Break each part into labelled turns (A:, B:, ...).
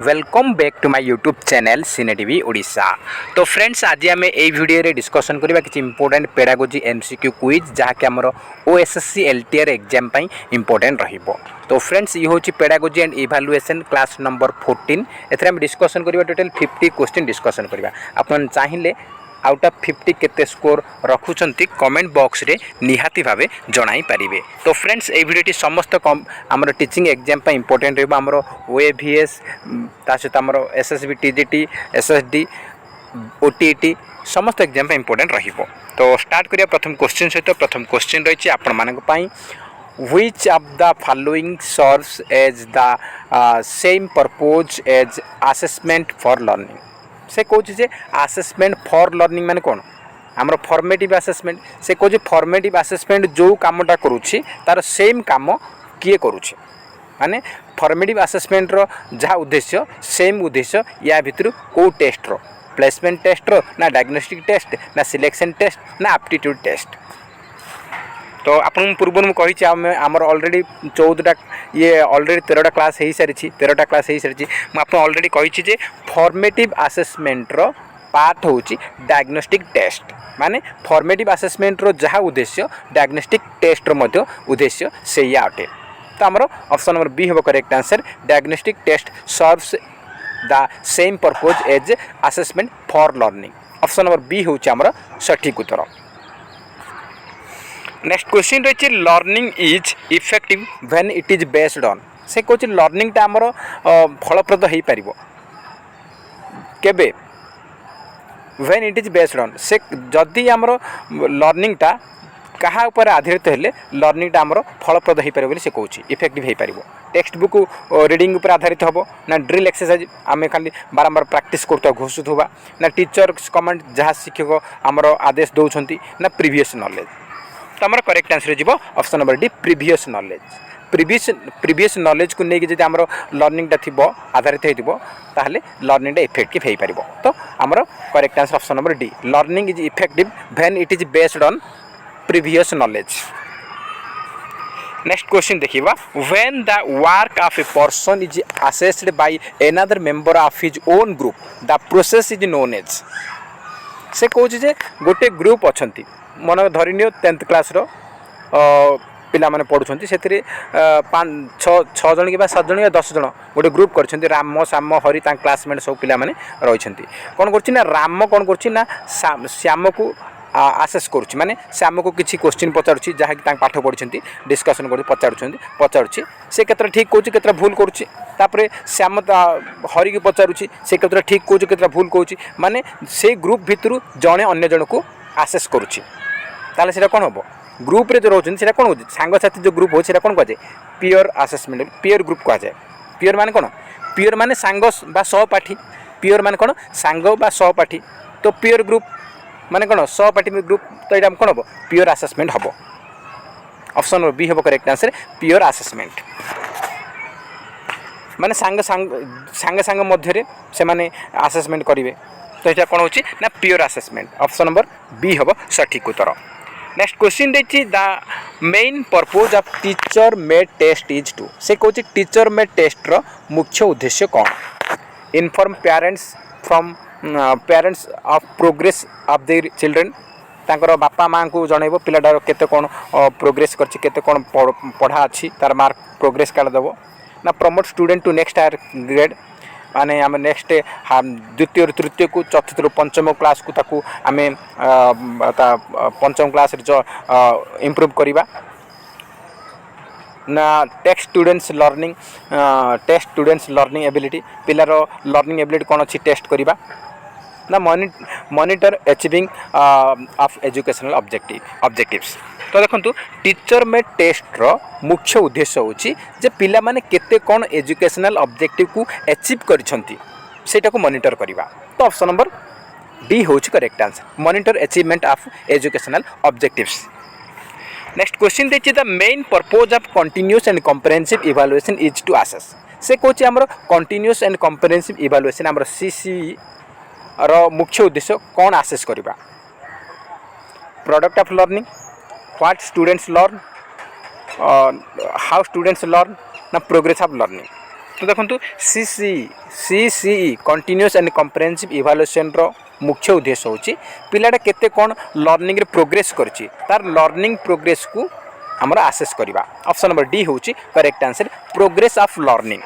A: Welcome back to my YouTube channel cine TV Odisha. तो friends आज आम ये वीडियो रे डिस्कशन करबा कि इंपोर्टेंट पेडागोजी एमसीक्यू क्विज जहाँकि आमर ओएसएससी एलटीआर एग्जाम पाई इंपोर्टेंट रहिबो। तो फ्रेंड्स ये हूँ pedagogy and evaluation class number 14 एथरे डिस्कशन करबा टोटल 50 क्वेश्चन डिस्कशन करबा। आपन चाहिए आउट ऑफ 50 केते स्कोर रखुचंती कमेंट बॉक्स रे निहाती भावे जणाई पारिबे। तो फ्रेंड्स ए वीडियोटी समस्त आमर टीचिंग एग्जाम पे इंपोर्टेंट रहबो। आमर ओएवीएस ता सहित आमर एसएसबी टीजीटी एसएसडी ओटीईटी समस्त एग्जाम पे इंपोर्टेंट रहिबो। तो स्टार्ट करिया प्रथम क्वेश्चन सहित। प्रथम क्वेश्चन रहिछि आपण मानक पई which of the following serves as the same purpose as assessment for learning। से कहूँ जे आसेसमेंट फॉर लर्निंग माने कौन आमर फॉर्मेटिव आसेसमेंट। से कहूँ फॉर्मेटिव आसेसमेंट जो कामटा करुच्ची तार सेम काम किए करुच्ची माने फॉर्मेटिव आसेसमेंट रो जहाँ उद्देश्य सेम उद्देश्य या भितर को टेस्ट रो प्लेसमेंट टेस्ट रो ना डायग्नोस्टिक टेस्ट ना सिलेक्शन टेस्ट ना एप्टीट्यूड टेस्ट। तो आपन पूर्व में कही आमर ऑलरेडी 14टा ये ऑलरेडी 13टा क्लास हो सारी 13टा क्लास हो सारी मुझे ऑलरेडी कही फॉर्मेटिव आसेसमेंट रो पार्ट हूँ डायग्नोस्टिक टेस्ट माने फॉर्मेटिव आसेसमेंट रो जहाँ उद्देश्य डायग्नोस्टिक टेस्ट रो मध्य उद्देश्य से अटे। तो आमर ऑप्शन नंबर बी हम correct answer diagnostic test serves the same purpose as assessment for learning. Option number B हूँ आमर सठिक उत्तर। नेक्स्ट क्वेश्चन रही learning is effective when it is based on. से कहूँ लर्निंग टा आमर फलप्रद हो पार केबे when it is based on. से जदि आमर लर्निंग टा कहा ऊपर आधारित हेले लर्निंग टा आमर फलप्रद हो पार से कहूँ इफेक्टिव हो पार। टेक्स्ट बुक रीडिंग उपर आधारित हम ना ड्रिल एक्सरसाइज आम खाली बारंबार प्रैक्टिस करता घुसुवा ना टीचर कमेंट जहाँ शिक्षक आमर आदेश दौरान ना प्रीवियस नॉलेज। तो आमर करेक्ट आंसर हो option number D previous knowledge. Previous knowledge को लेकिन जब आमर लर्निंग थी आधारित होता लर्निंग इफेक्टिव हो पार। तो आमर correct answer option number D learning is effective when it is based on previous knowledge. Next question देखिबा when the work of a person is assessed by another member of his own group the process is known as. से कहूँ जे गोटे group अच्छा मन धरनी 10th class रो पिला माने पढ़ुछंती से 6 जन कि 7 जन या 10 जन गोटे ग्रुप करछंती राम श्याम हरि तां क्लासमेट सब पिला माने रहिछंती। कोन करछि ना राम कोन करछि ना श्याम को आसेस करुच्ची माने श्याम को किसी क्वेश्चन पचारुच्ची जहाँ कि पाठ पढ़ी डिस्कसन कर पचारुच्ची से केतरा ठीक कहूँ केतरा भूल करुच्ची तापर श्याम हरि की पचारुच्ची से केतरा ठीक कहूँ केतरा भूल कहूँ माने से ग्रुप भितर जड़े अन्य जन को आसेस करुच्ची ताले सेटा कौन हम ग्रुप रे जो रोचन सेटा कौन हो सांगसाथी जो ग्रुप हो सेटा कौन कहुए पियर आसेसमेंट पियर ग्रुप कहुए। पियर माने कौन पियर माने सांग बा सहपाठी पियर माने कौन सांग बा सहपाठी। तो पियर ग्रुप माने कौन सहपाठी ग्रुप। तो यहाँ कौन हम पियर आसेसमेंट हम। ऑप्शन नंबर बी हम करेक्ट आंसर पियर आसेसमेंट माने सांग सांग सांग मध्य से माने आसेसमेंट करेंगे। तो यहाँ कौन होची ना peer assessment. Option number B हम सठिक उत्तर। नेक्स्ट क्वेश्चन देखिए the main purpose of teacher made test is to. से कहूँ टीचर मेड टेस्ट रो मुख्य उद्देश्य कौन inform parents from parents of progress of their children तांकर बापा माँ को जनइब पिलाटार केते कौन प्रोग्रेस करछि केते कौन पढ़ा अच्छी तार मार्क प्रोग्रेस कार्ड देव ना promote student to next higher grade माने आम नेक्स्ट द्वितीय तृतीय को चतुर्थ पंचम क्लास को ताकू आम पंचम क्लास जो इम्प्रूव करवा ना टेस्ट स्टूडेंट्स लर्निंग एबिलिटी पिलार लर्निंग एबिलिटी कौन अच्छी टेस्ट करवा ना monitor achieving of educational objectives. तो देखो टीचर मेड टेस्ट रो मुख्य उद्देश्य होची जे पिला माने केते कौन एजुकेशनल ऑब्जेक्टिव को अचीव करिसंती सेटा को मॉनिटर करवा। तो ऑप्शन नंबर डी होची correct answer monitor achievement of educational objectives. Next question देखिए the main purpose of continuous and comprehensive evaluation is to assess. से कहूँ आमर कंटिन्यूअस एंड कॉम्प्रिहेंसिव इवैल्यूएशन आमर सीसी रो मुख्य उद्देश्य कौन आसेस करवा product of learning what students learn how students learn ना प्रोग्रेस ऑफ लर्निंग। तो देखो CCE continuous and comprehensive evaluation रो मुख्य उद्देश्य होची पिलाटा केते कोन लर्निंग रे प्रोग्रेस करची तार लर्निंग प्रोग्रेस को हमरा असेस करबा। ऑप्शन नंबर डी होची correct answer progress of learning.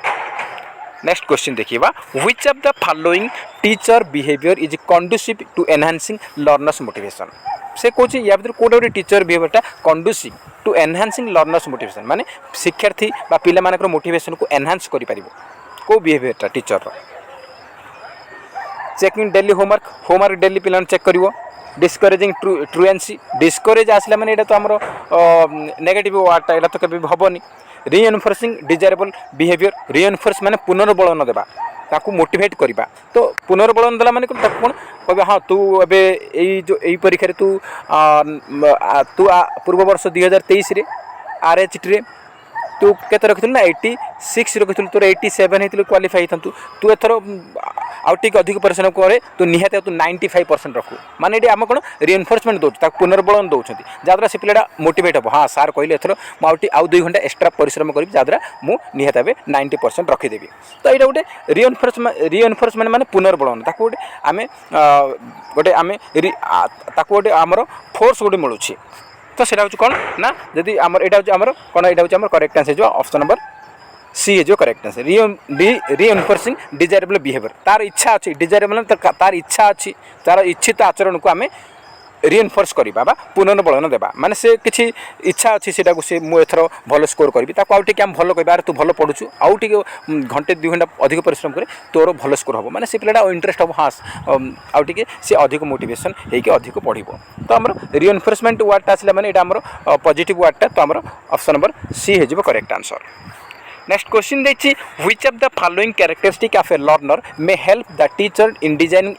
A: Next question देखिबा which of the following teacher behaviour is conducive to enhancing learners motivation. से कोची या भीतर कोड गोटे टीचर बिहेवियरटा conducive to enhancing learners motivation माने शिक्षार्थी बा पिला मानकर मोटिवेशन को एनहांस करि परिबो को बिहेवियरटा टीचर रो। चेकिंग डेली होमवर्क डेली पिला चेक करिवो। डिस्करेजिंग ट्रुएंसी डिस्करेज आसला माने एटा तो हमरो नेगेटिव वार्डटा एटा तो केबे हबनी। रीएनफोर्सिंग डिजायरेबल बिहेवियर रीएनफोर्स माने पुनर्बलन देबा ताकू मोटिवेट करबा। तो पुनर्बलन देला माने ताकू कोन कहबे हां तू एबे एई जो एई परीक्षा रे तू पूर्व वर्ष 2023 रे आरएचटी रे तू केते रखिथिल ना 86 रखिथिल तोर 87 हेतिल क्वालिफाई हेतंतु तू एथरो आउ टिक अधिक परिश्रम करे तू निहाते तू 95% रखु माने एडी हम कोन रीइन्फोर्समेंट दउ ताक पुनर्बलन दउछंती जाद्रा से पिलाडा मोटिवेट हो हां सर कहले एथरो म आउ 2 घंटा एक्स्ट्रा परिश्रम करी जाद्रा मु निहाते 90% रखि देबी। तो एटा गोटे रीइन्फोर्समेंट माने पुनर्बलन ताको गोटे आमे ताको गोटे हमरो फोर्स गोटे मिलुछि। तो सेटा होची कोन ना जदी हमर एटा होची हमर कोन एटा होची हमर करेक्ट आंसर जो ऑप्शन नंबर सी है जो correct answer reinforcing desirable behaviour तार इच्छा अच्छी डिजायरेबल तार इच्छा अच्छी तार इच्छित आचरण को आम रीइन्फोर्स करवा बा पुनर्बलन देवा माने से किसी इच्छा अच्छी से मु एथर भल स्कोर करी ताको आउ आम भल कह तू भल पढ़ुचु आउ घंटे 2 घंटा अधिक परिश्रम करे तोर भल स्कोर हम माने से पिलाटा इंटरेस्ट हम हाँ आउ सी अधिक मोटिवेशन होगी अधिक पढ़। तो आम रीइन्फोर्समेंट वार्डटा आसला माने एटा आमर पॉजिटिव वार्डटा तो आमर ऑप्शन नंबर सी हो करेक्ट आंसर। नेक्स्ट क्वेश्चन देखिए which of the following characteristic of A learner may help the teacher in designing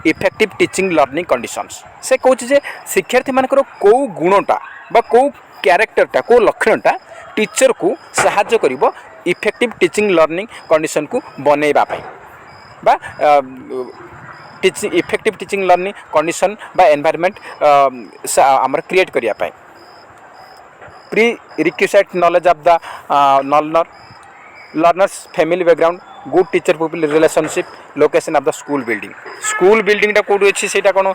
A: effective teaching learning conditions. से कहूँ जे शिक्षार्थी मानकर कौ गुणटा बा कौ कैरेक्टरटा कौ लक्षणटा टीचर को सहाय्य करिवो इफेक्टिव टीचिंग लर्निंग कंडीशन को बनैबा पई बा इफेक्टिव टीचिंग लर्निंग कंडीशन बा एनवायरनमेंट आमर क्रिएट करिया पई। प्री-requisite knowledge of the learner's family background, good teacher pupil relationship, location of the school building टा कोड अछि सेटा कोनो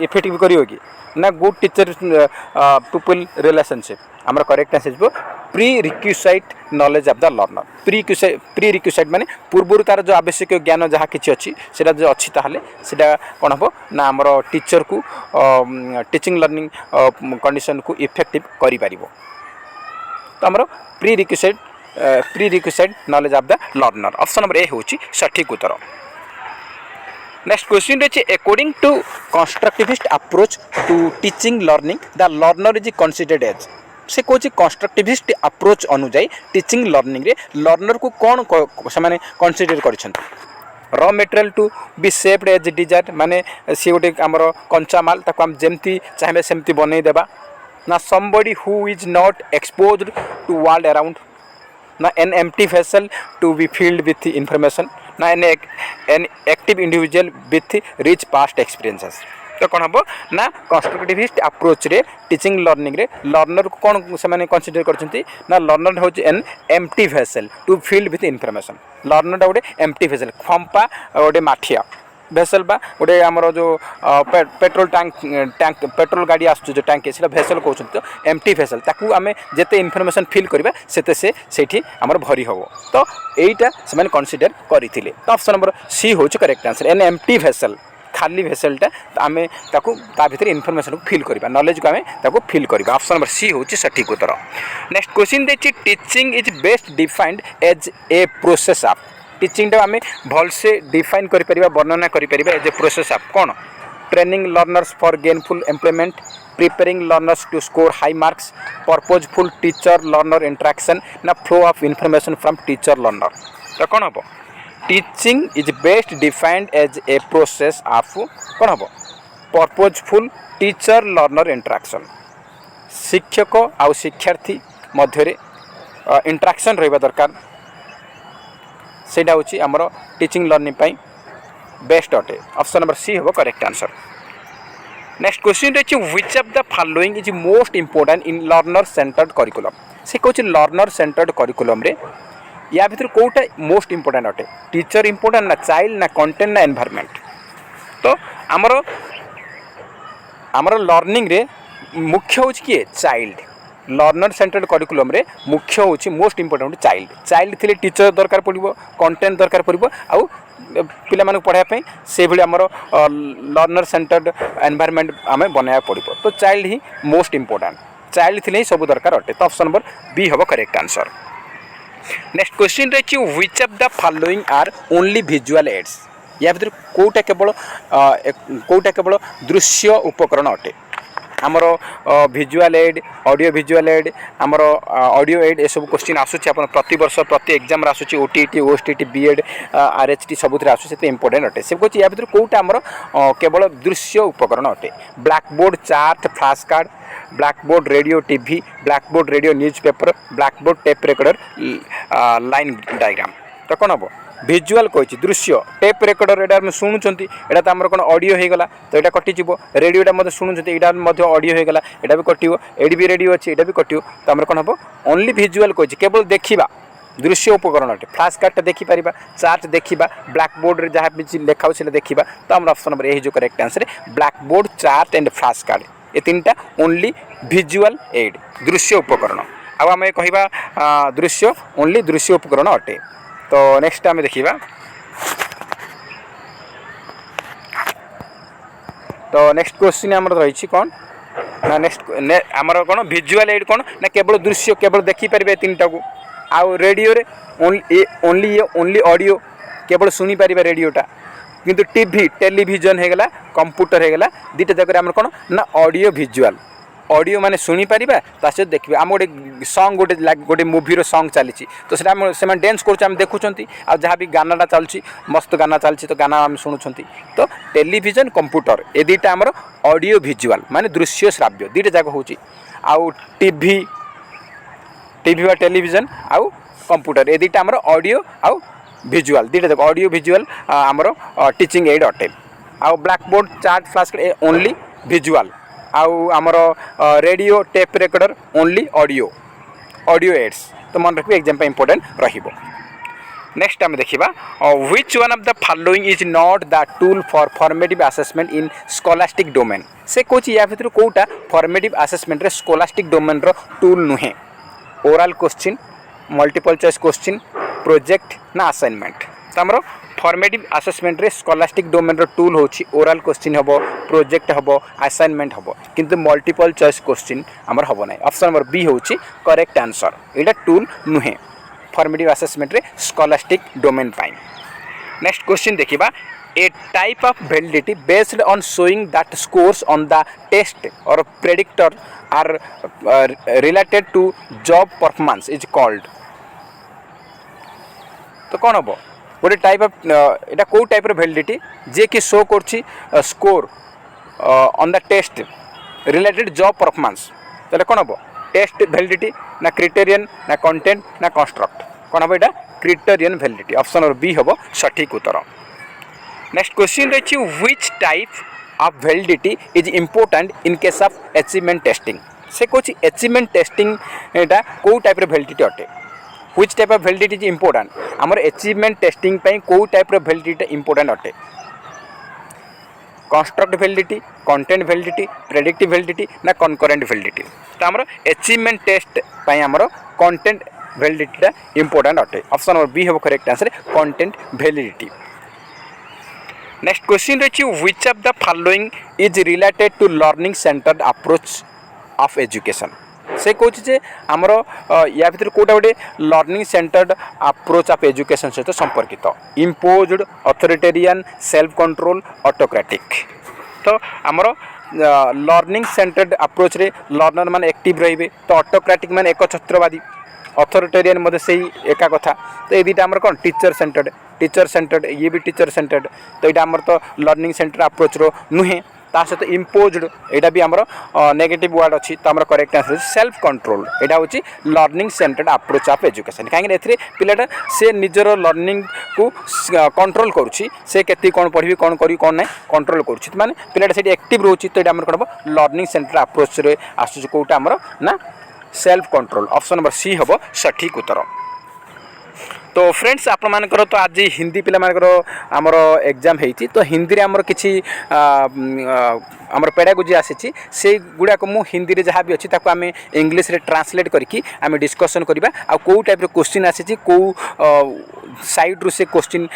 A: इफेक्टिव करियो कि ना गुड टीचर पीपल रिलेशनशिप हमर करेक्ट आंसर हो प्री-requisite knowledge of the learner। प्री-requisite माने पूर्वरु तार जो आवश्यक ज्ञान जहाँ किछि अछि सेटा जो अछि ताहले सेटा कोन हबो ना हमर टीचर को टीचिंग लर्निंग कंडीशन को इफेक्टिव करि पारिबो। तो हमर prerequisite knowledge of the learner option number A होछि सठिक उत्तर। नेक्स्ट क्वेश्चन रही according to constructivist approach to teaching learning the learner is considered as. से कौन कंस्ट्रक्टिविस्ट अप्रोच अनुजाई टीचिंग लर्निंग रे लर्नर को कौन से माने कंसीडर कर raw material to be shaped as desire माने सी गोटे आमर कंचा माल ताको हम जेमती चाहे सेमती बनै देबा ना somebody who is not exposed to world around ना an empty vessel to be filled with information ना an active individual with rich past experiences. तो कौन हम ना कंस्ट्रक्टिविस्ट अप्रोच रे टीचिंग लर्निंग रे लर्नर को कौन से माने कंसीडर करछंती ना लर्नर हो an empty vessel to filled with information. Learner गोटे एम्प्टी वेसल फंपा गोटे माठिया भेसल बा गोटे आमर जो पेट्रोल टैंक पेट्रोल गाड़ी आसु जो टैंक से भेसल कहते तो एम्प्टी भेसल ताकू आम जिते इनफर्मेशन फिल करवा सेते से सेठी आमर भरी हम। तो यहीटा से कनसीडर करते। तो ऑप्शन नंबर सी हूँ correct answer an empty vessel खाली भेसलटा आम ता भीतर इनफर्मेशन को फिल करवा नॉलेज को आम फिल करवा। ऑप्शन नंबर सी हूँ सठिक उत्तर। नेक्स्ट क्वेश्चन देखिए teaching is best defined as a process of. Teaching आम भल से डिफाइन कर वर्णना कर एज ए प्रोसेस ऑफ कौन training learners for gainful employment preparing learners to score high marks purposeful teacher learner interaction ना flow of information from teacher learner. तो कौन हम teaching is best defined as a process of कौन हम purposeful teacher learner interaction शिक्षक आउ शिक्षार्थी मध्य interaction रहा दरकार सेटा हूँ आमर टीचिंग लर्निंग पाई बेस्ट अटे। ऑप्शन नंबर सी हम करेक्ट आंसर। नेक्स्ट क्वेश्चन रही which of the following is most important in learner centred curriculum. से कहूँ लर्नर सेंटर्ड करिकुलम रे या भितर कोटा मोस्ट इंपोर्टेंट अटे टीचर इंपोर्टेंट ना चाइल्ड ना कंटेंट ना एनवायरनमेंट तो आमर आमर लर्निंग रे मुख्य हो किए चाइल्ड लर्नर सेंटर्ड करिकुलम रे मुख्य हो मोस्ट इंपोर्टेंट चाइल्ड चाइल्ड थिले टीचर दरकार पड़िबो कंटेंट दरकार पड़िबो आउ पिला मानक पढ़ाया से भली आमर लर्नर सेंटर्ड एनवायरनमेंट आमे बनाया पड़िबो तो चाइल्ड ही मोस्ट इंपोर्टेंट चाइल्ड थिले ही सब दरकार अटे तो ऑप्शन नंबर बी हम करेक्ट आंसर। नेक्स्ट क्वेश्चन रही which of the following are only visual aids या भीतर कोटा केवल दृश्य उपकरण अटे आमर visual aid audio visual aid आमर ऑडियो एड ए सब क्वेश्चन आसूची अपन प्रति वर्ष प्रति एग्जाम आसूची ओटीटी ओएसटीटी बीएड आरएचटी सबुथ आसूची से इंपोर्टेंट अटे से कहूँ या भीतर कोटा आमर केवल दृश्य उपकरण अटे black board chart flash card black board radio TV black board radio news pepper black board tape recorder line diagram तो कौन हम विजुअल कही दृश्य टेप रेकर्डर यहाँ शुणुंट यहाँ तो आम कौन ऑडियो हो गला तो यहाँ कटिज रेडियोटा शुणुंट यहाँ ऑडियो हो गला यहाँ भी कटो एडी भी रेडियो अच्छी यहाँ भी कटो तो आम कौन हम ओनली विजुअल कही केवल देखा दृश्य उपकरण अटे फ्लैश कार्डटा देखिपर चार्ट देखा ब्लैक बोर्ड जहाँ भी लिखा हो देखा तो आम ऑप्शन नंबर ए जो correct answer black board chart and flash card ये तीनटा ओनली विजुअल एड दृश्य उपकरण आम कह दृश्य ओनली दृश्य उपकरण अटे। तो नेक्स्ट आम देखा तो नेक्स्ट क्वेश्चन आमर रही कौन ना नेक्स्ट आमर कौन विजुअल एड कौन ना केवल दृश्य केवल देखिपर तीन टाक आउ रेडियो रे ओनली ऑडियो केवल शुणी पार रेडियोटा किंतु टीवी टेलीविजन हो गला कंप्यूटर हो गला दुटा जगह आम कौन ना ऑडियो विजुअल ऑडियो माने शुणी पारिबा ता सहित देखिबा आम गोटे सॉन्ग गोटे मूवीर सॉन्ग चली तो से डांस कर देखुंट आ जहाँ भी गानाटा चलती मस्त गाना चलती तो गाना आम शुणुंट तो टेलीविजन कंप्यूटर ए दुटा आमर ऑडियो विजुअल माने दृश्य श्राव्य दुटा जाक हो आउ टीवी बा टेलीविजन आउ कंप्यूटर ए दुटा आमर ऑडियो आउ विजुअल दुटा जाक ऑडियो विजुअल आमर टीचिंग एड अटे आउ black board chart flash only visual आउ आमर radio tape recorder only audio aids तो मन रखिए एग्जाम पे इंपोर्टेंट रहिबो। नेक्स्ट आम देखा which one of the following is not the tool for formative assessment in scholastic domain से कहूँ या भितर कोटा फॉर्मेटिव असेसमेंट रे स्कॉलास्टिक डोमेन रो टूल नुहे oral question multiple choice question project ना असाइनमेंट तो आमर फॉर्मेटिव असेसमेंट रे स्कॉलास्टिक डोमेन रो टूल होची ओरल क्वेश्चन हबो प्रोजेक्ट हबो असाइनमेंट हबो किंतु मल्टीपल चॉइस क्वेश्चन आमर हबो नै ऑप्शन नंबर बी होची करेक्ट आंसर एटा टूल नुहे फॉर्मेटिव असेसमेंट रे स्कॉलास्टिक डोमेन पाई। नेक्स्ट क्वेश्चन देखिबा a type of validity based on showing that scores on the test और predictor are related to job performance is called तो कौन हम गोटे टाइप ऑफ एटा को टाइप वैलिडिटी जे कि शो करछि score on the test related job performance तो कौन हम टेस्ट वैलिडिटी ना क्राइटेरियन ना कंटेंट ना कंस्ट्रक्ट कौन हम एटा criterion validity option number B हम सठिक उत्तर। नेक्स्ट क्वेश्चन रही which type of validity is important in case of achievement testing से कहूँ अचीवमेंट टेस्टिंग एटा को टाइप वैलिडिटी अटे which type of validity is important आमर अचीवमेंट टेस्टिंग पे को टाइप वैलिडिटी इम्पोर्टेंट अटे construct validity content validity predictive validity ना कनकरेंट वैलिडिटी तो आमर अचीवमेंट टेस्ट पे आमर कंटेंट वैलिडिटीटा इम्पोर्टेंट अटे ऑप्शन नंबर बी हम correct answer content validity. Next question रही which of the following is related to learning centred approach of education से कहूँ आमर या भर कौटा गोटे learning centred approach of education सहित संपर्कित imposed authoritarian self control autocratic तो आमर लर्निंग सेंटर्ड अप्रोच रे लर्नर मान एक्टिव रहिबे तो ऑटोक्रेटिक मान एकछत्रवादी अथॉरिटेरियन मध्य से एका कथा तो ये दुटा आमर कौन टीचर सेंटर्ड ये भी टीचर सेंटर्ड तो यहाँ आमर तो लर्निंग सेंटर अप्रोच रो नुहे ता सहित इम्पोज्ड यहाँ भी आमर नेगेटिव वर्ड अच्छी तो आमर करेक्ट आंसर सेल्फ कंट्रोल यहाँ हूँ learning centred approach of education कहीं पिलाटा से निजर लर्निंग को कंट्रोल करुच्ची से केती कौन पढ़ी कौन करी कौन ना कंट्रोल करुच्ची माने पिलाटा से एक्टिव रोची तो यहाँ कौन हम लर्निंग सेंटर अप्रोच रे आसूँ कौटा आमर ना self control option number C हम सठिक उत्तर। तो फ्रेंड्स आपण मानकर तो आज हिंदी पिला मानकर आमर एग्जाम होती तो हिंदी रे आमर किछि आमर पेडागोजी आसी से गुड़ाक मु हिंदी रे जहाँ भी अच्छी ताको आम इंग्लीश रे ट्रांसलेट करके आम डिस्कसन करवा आ कौ टाइप क्वेश्चन आसी कौ साइड रू से क्वेश्चन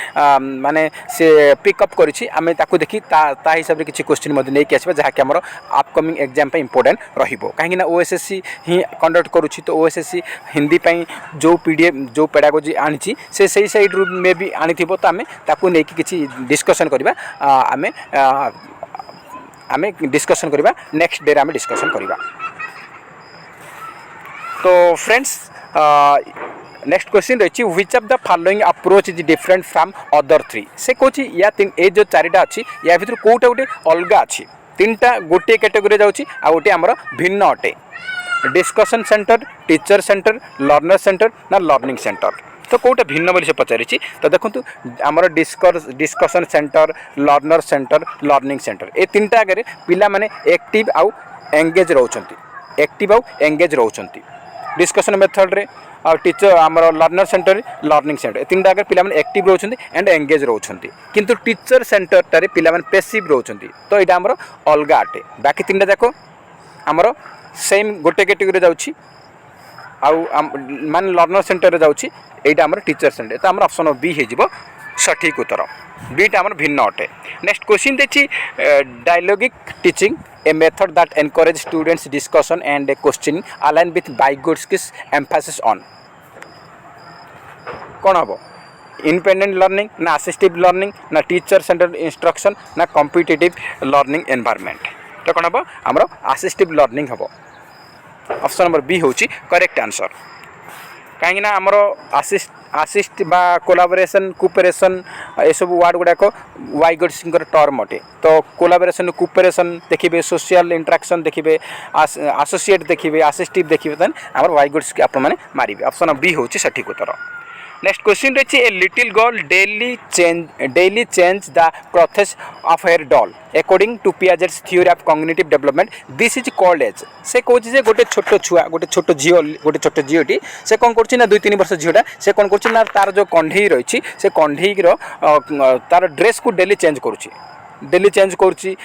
A: माने से पिकअप करिछि आमे ताको देखि ता हिसाब रे किछि क्वेश्चन मधे नै कि आसीबा जहाँ कि हमर अपकमिंग एग्जाम पे इंपोर्टेंट रहिबो काहेकि ना ओएसएससी ही कंडक्ट करूछि तो ओएसएससी हिंदी पई जो पीडीएफ जो पेडागोजी आनी से सही साइड रू में भी आनी थिबो तो आमे ताको नै कि किछि डिस्कशन करबा आमे आमे डिस्कशन करबा नेक्स्ट डे रे आमे डिस्कशन करबा। तो फ्रेंड्स नेक्स्ट क्वेश्चन रही which of the following approach is different from other three से कहूँ या ए जो चारिटा अच्छी या भर कौटा गोटे अलग अच्छी तीनटा गोटे कैटेगोरी जाऊँगी आ गोटे आमर भिन्न अटे discussion centre teacher centre learner centre ना लर्निंग सेंटर तो कौटा भिन्न बोली से पचारि तो देखो आमर discussion centre learner centre learning centre ए तीनटा आगे पिला माने एक्टिव आउ एंगेज रोचंती एक्टिव आउ एंगेज रोचंती डिस्कशन मेथड रे आ टीचर आमर लर्नर सेंटर लर्निंग सेंटर तीनटा आगे पिला माने एक्टिव रोचंती एंड एंगेज रोचंती किंतु टीचर सेंटर टारे पिला माने पैसिव रोचंती तो एटा आमर अलगा आटे बाकी तीनटा जाको आमर सेम गोटे कैटेगरी जाउची आउ मान लर्नर सेंटर रे जाउची एटा आमर टीचर सेंटर तो आमर ऑप्शन बी हे जिवो सठिक उत्तर बीटा आमर भिन्न अटे। नेक्स्ट क्वेश्चन देखि डायलॉगिक teaching a method that encourage students discussion and questioning align with Vygotsky's emphasis on कौन हम इंडिपेंडेंट लर्निंग ना असिस्टिव लर्निंग ना टीचर सेंटर इंस्ट्रक्शन ना कॉम्पिटिटिव लर्निंग एनवायरनमेंट तो कौन हम आमर असिस्टिव लर्निंग हम ऑप्शन नंबर बी होची करेक्ट आंसर कहीं आमर आसिस्ट बा कोलाबोरेशन कोऑपरेशन ये सब वर्ड गुड़ाक वाइगोट्स्की टर्म अटे तो कोलाबोरेशन कोऑपरेशन देखिए सोशल इंटरेक्शन देखिए एसोसिएट देखिए असिस्टिव देखिए देन आमर वाइगोट्स्की आप मैंने मारे ऑप्शन बी होची सठिक उत्तर। नेक्स्ट क्वेश्चन रही a little girl daily change the clothes of her doll according to Piaget's theory of cognitive development this is called as से कहूँ जे गोटे छोट छुआ गोटे छोट झीटी से कौन कर 2-3 वर्ष झीटा से कौन कर तार जो कंढे रही से कंढेर तार ड्रेस को डेली चेंज करुच्ची डेली चेंज करुच्ची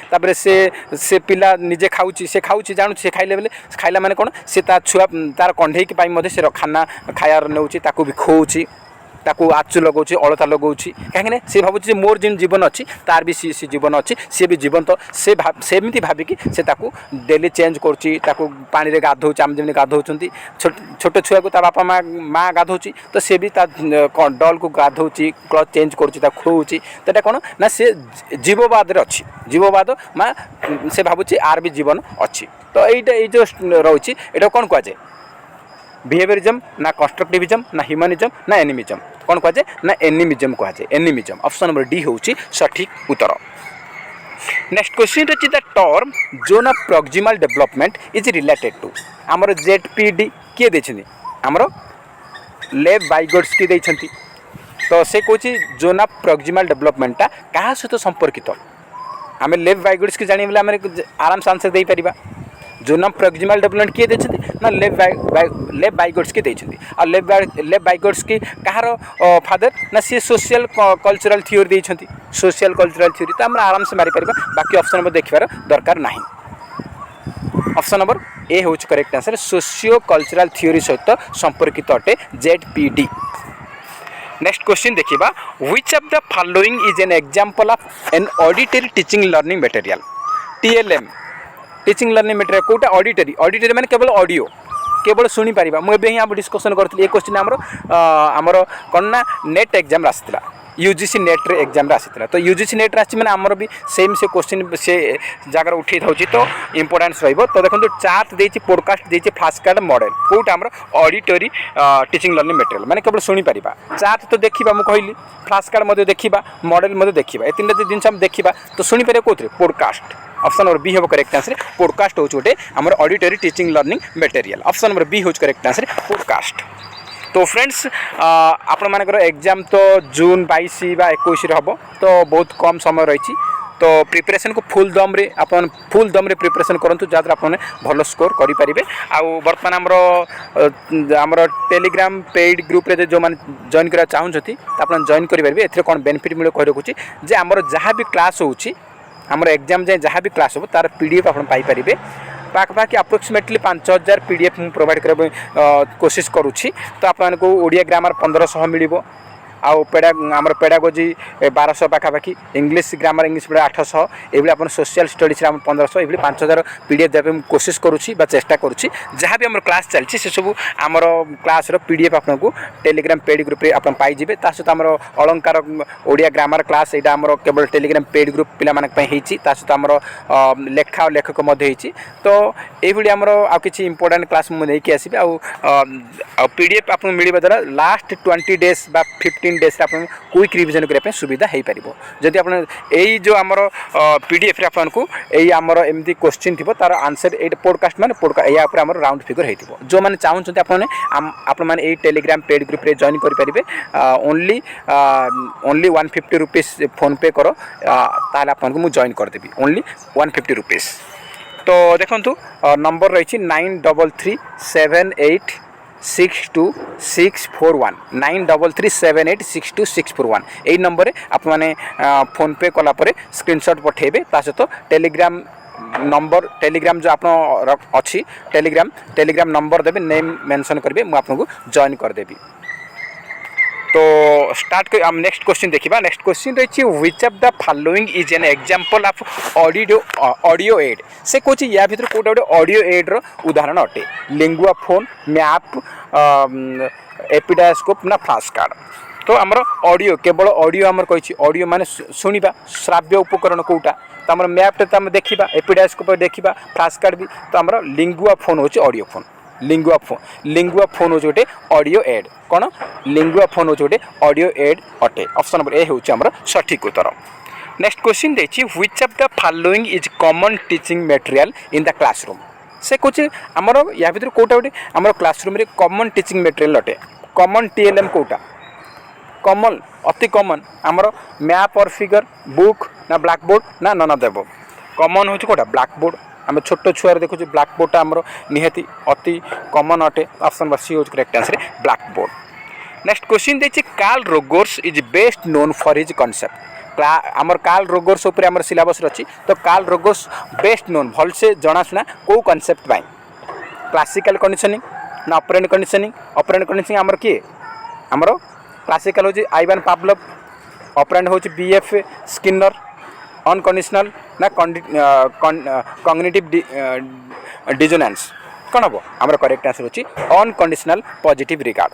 A: से पिला निजे खाऊँ से खाऊँ जानू से खाइले बेले खाइला माने कौन से छुआ तार कंढे से खाना खायार नेउची ताकू भी खोऊची ताकू आचु लगाऊँ अलता लगाऊँ कहीं सी भावुँ मोर जिन जीवन अच्छी तार भी सी जीवन अच्छी सी भी जीवन तो सेमती भाविकी से डेली चेंज करूँ पानी गाधो आम जमी गाधो छोट छुआ को बापा माँ गाधो तो सी भी डल को गाधो क्लथ चेंज करुँच खोऊँ तो ये कौन ना सी जीववाद अच्छी जीववाद माँ से भावुँ आर भी जीवन अच्छी तो ये जो रोचे ये कौन कहुए बिहेवियरिज्म ना कंस्ट्रक्टिविज्म ना ह्यूमनिज्म ना एनिमिज्म कौन कहुए ना एनिमिज्म कहुए एनिमिज्म ऑप्शन नंबर डी होची सठिक उत्तर। नेक्स्ट क्वेश्चन रही the term zone of proximal development is related to आमर जेडपीडी किए देछिनी आमर लेव वाइगोट्स्की देछंती तो से कहूँ जोन ऑफ प्रॉक्सिमल डेवलपमेंटा क्या सहित संपर्कित आम लेव वाइगोट्स्की जानी बोले आम आराम से answer they Paribas zone of proximal development किए देछंती ना लेव वाइगोट्स्की देछंती आ लेव वाइगोट्स्की कहार फादर ना सी सोशल कल्चरल थ्योरी देछंती सोशल कल्चरल थ्योरी तो आम आराम से मारी पारिबा बाकी ऑप्शन नंबर देखिबार दरकार नहीं ऑप्शन नंबर ए होची correct answer socio cultural theory सहित संपर्कित अटे जेडपीडी। नेक्स्ट क्वेश्चन देखिबा which of the following is an example of an auditory teaching learning material TLM teaching learning material कोटा auditory माने केवल ऑडियो केवल शुणी पारिबा मुझे ही आप डिस्कसन करथि ए क्वेश्चन आमर कौन ना नेट एग्जाम आसीला यूजीसी नेट रे एग्जाम रे आसीला तो यूजीसी नेट रे आसी माने आमर भी सेम से क्वेश्चन से जगह उठे थाउची तो इंपोर्टेंस रहिबो तो देखो चार्ट देछि पॉडकास्ट देछि फ्लैश कार्ड मॉडल कोटा आमर ऑडिटरी टीचिंग लर्निंग मटेरियल माने केवल शुणी पारिबा चार्ट तो देखिबा मु कहली फ्लैश कार्ड मध्ये देखिबा मॉडल मध्ये देखिबा ए तीनटा जिंस हम देखिबा तो शुणी पारे कोथरे पॉडकास्ट ऑप्शन नंबर बी हम करेक्ट आंसर पॉडकास्ट हो गोटे आमर auditory teaching learning material option number B हो करेक्ट आंसर पॉडकास्ट। तो फ्रेंड्स आपण मानकर एग्जाम तो जून 22 बा 21 हम तो बहुत कम समय रही तो प्रिपरेशन को फुल दम रे अपन फुल दम रे प्रिपरेशन करंतु जहाँद्वारा आपने भल स्कोर करेंगे। आउ बर्तमान आमर टेलीग्राम पेड ग्रुप रे जो मैंने जॉइन करा चाहूँगी आप जॉइन करेंगे। एथि कौन बेनिफिट मिले कह रखुच्छी जे आमर जहाँ भी क्लास होची आमर एग्जाम जाए जहाँ भी क्लास हो तार पीडीएफ आप पाइपर पाखपाखि अप्रोक्सीमेटली 5000 पीडीएफ प्रोवाइड करने कोशिश करुँची। तो आपको ओडिया ग्रामर 1500 मिल आउ आमर पेडागोजी 1200 पाखापाखि इंग्लीश ग्रामर इंग्लीश पढ़ा 800 ये आप सोशल स्टडीज 1500 ये 5000 पीडीएफ देवे कोशिश करुँची चेष्टा करुँची। जहाँ भी आम क्लास चलती से सब आमर क्लास पीडीएफ आपको टेलीग्राम पेड ग्रुप रे आप पाइबे। सहित आमर अलंकार ओडिया ग्रामर क्लास यहाँ आमर केवल टेलीग्राम पेड ग्रुप पे सहित आमर लेखा और लेखक तो ये आमर आ कि इंपोर्टाट क्लास मुझे आसबि आ पीडीएफ आपको मिलवा द्वारा लास्ट 20 डेज बा 15 डेज आप क्विक रिविजन करने सुविधा हो पार। जदि आप यही जो आमर पीडीएफ रे आपको यही आमर एमती क्वेश्चन थी तार आंसर ये पॉडकास्ट माने या आम राउंड फिगर हो जो मैंने चाहते आपने यही टेलीग्राम पेड ग्रुप रे जॉइन करेंगे। ओनली 150 रुपीज फोन पे करो ताल आपको मुझे जॉइन करदेवी ओनली 150 रुपीज। तो देखो नंबर रही 9337862641 9337862641 यही नंबर आप मैंने फोन पे कलापर स्क्रीनशॉट पठेबे। सहित टेलीग्राम नंबर टेलीग्राम जो आप अच्छी टेलीग्राम नंबर देवे नेम मेंशन करेंगे मुझे आपको जॉइन करदेवी। तो स्टार्ट कर नेक्स्ट क्वेश्चन देखा। नेक्स्ट क्वेश्चन रही which of the following is an example of audio aid से कौन या भर कौटा गोटे ऑडियो एड रो उदाहरण अटे लिंगुआ फोन मैप एपिडास्कोप ना फ्लैश कार्ड। तो आमर ऑडियो केवल ऑडियो आमर कही ऑडियो माने शुणा श्राव्य उपकरण कौटा तो आम मैपटे तो आम देखा एपिडास्कोप देखा फ्लैश कार्ड भी तो आमर लिंगुआ फोन हूँ ऑडियो फोन लिंगुआ फोन हूँ गोटे ऑडियो एड कौन लिंगुआ फोन हूँ गोटे ऑडियो एड अटे। ऑप्शन नंबर ए हूँ सठिक उत्तर। नेक्स्ट क्वेश्चन देखिए which of the following is common teaching material in the classroom से कौन आमर या भर कौटा गोटे आम क्लासरूम रे कॉमन टीचिंग मटेरियल अटे कॉमन टीएलएम कौटा कॉमन अति कॉमन आमर मैप और फिगर बुक ना ब्लैक बोर्ड ना नन देव कॉमन हूँ कौटा ब्लैक बोर्ड आम छोट छुआर देखु ब्लैक बोर्ड आमर निहाती अति कॉमन अटे। ऑप्शन नंबर सी हूँ correct answer blackboard. Next question देखिए Carl Rogers is best known for his concept आमर कार्ल रोगर्स उपर आमर सिलेबस रही तो कार्ल रोगर्स बेस्ट नोन भल से जनाशुना कौ कॉन्सेप्ट पाई क्लासिकल कंडीशनिंग ना ऑपरेंट कंडीशनिंग आमर किए आमर क्लासिकल हूँ आइवान पावलोव ऑपरेंट हूँ बीएफ स्किनर अनकंडीशनल ना कॉग्निटिव डिजोनेंस कौन हम आमर करेक्ट आंसर होची अनकंडीशनल पॉजिटिव रिगार्ड